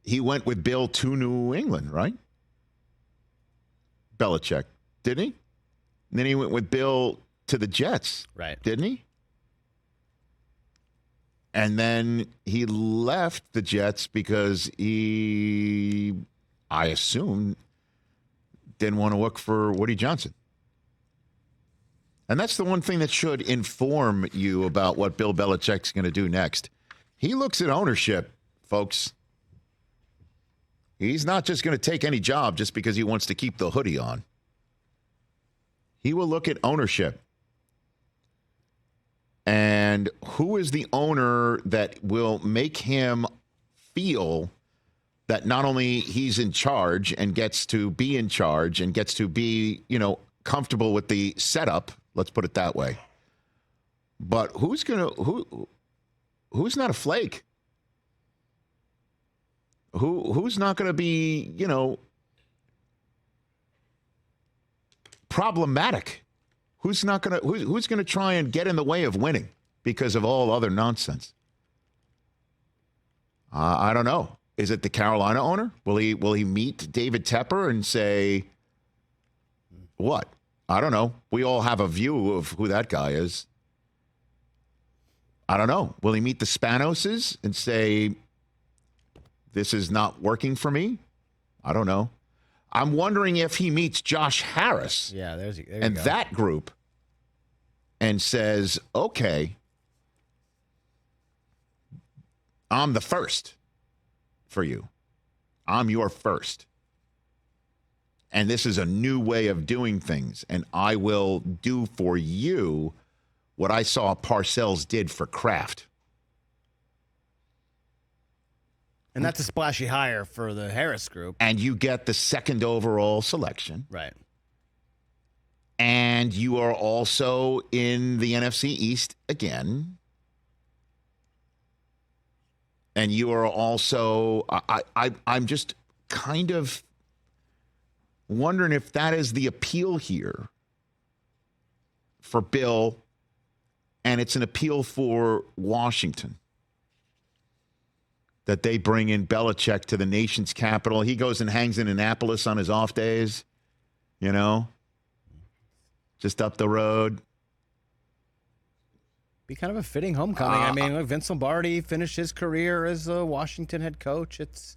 he went with Bill to New England, right? Belichick, didn't he? And then he went with Bill to the Jets, right? Didn't he? And then he left the Jets because he, I assume, didn't want to work for Woody Johnson. And that's the one thing that should inform you about what Bill Belichick's going to do next. He looks at ownership, folks. He's not just going to take any job just because he wants to keep the hoodie on. He will look at ownership. And who is the owner that will make him feel that not only he's in charge and gets to be in charge and gets to be, comfortable with the setup, let's put it that way. But who's not a flake? Who's not going to be, problematic? Who's going to try and get in the way of winning because of all other nonsense? I don't know. Is it the Carolina owner? Will he meet David Tepper and say what? I don't know. We all have a view of who that guy is. I don't know. Will he meet the Spanoses and say this is not working for me? I don't know. I'm wondering if he meets Josh Harris there and that group and says, okay, I'm the first for you. I'm your first. And this is a new way of doing things. And I will do for you what I saw Parcells did for Kraft. And that's a splashy hire for the Harris group. And you get the second overall selection. Right. And you are also in the NFC East again. And you are also, I'm just kind of wondering if that is the appeal here for Bill, and it's an appeal for Washington. That they bring in Belichick to the nation's capital. He goes and hangs in Annapolis on his off days, just up the road. Be kind of a fitting homecoming. I mean, Vince Lombardi finished his career as a Washington head coach. It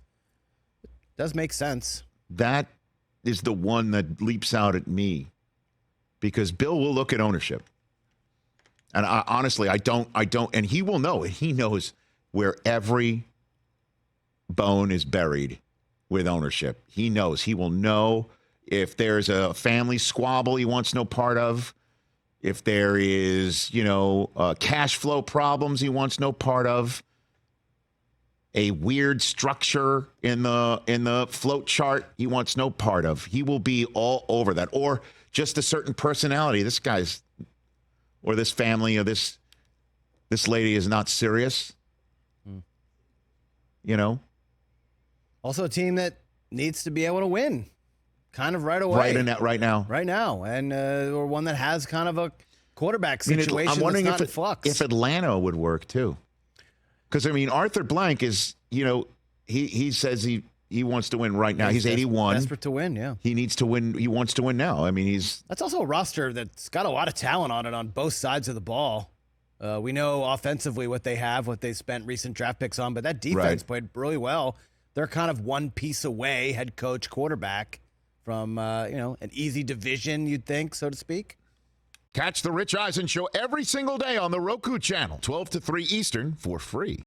does make sense. That is the one that leaps out at me because Bill will look at ownership. And honestly, I don't, and he will know it. He knows where every bone is buried with ownership. He knows. He will know if there's a family squabble he wants no part of, if there is, cash flow problems he wants no part of, a weird structure in the float chart he wants no part of. He will be all over that. Or just a certain personality. This guy's, or this family, or this lady is not serious. Also a team that needs to be able to win kind of right away. Right now. And or one that has kind of a quarterback situation I'm wondering that's not in flux. If Atlanta would work too. Because, Arthur Blank is, he says he wants to win right now. He's 81. Desperate to win, yeah. He needs to win. He wants to win now. That's also a roster that's got a lot of talent on it on both sides of the ball. We know offensively what they have, what they spent recent draft picks on, but that defense played really well. They're kind of one piece away, head coach, quarterback, from, an easy division, you'd think, so to speak. Catch the Rich Eisen Show every single day on the Roku channel, 12 to 3 Eastern, for free.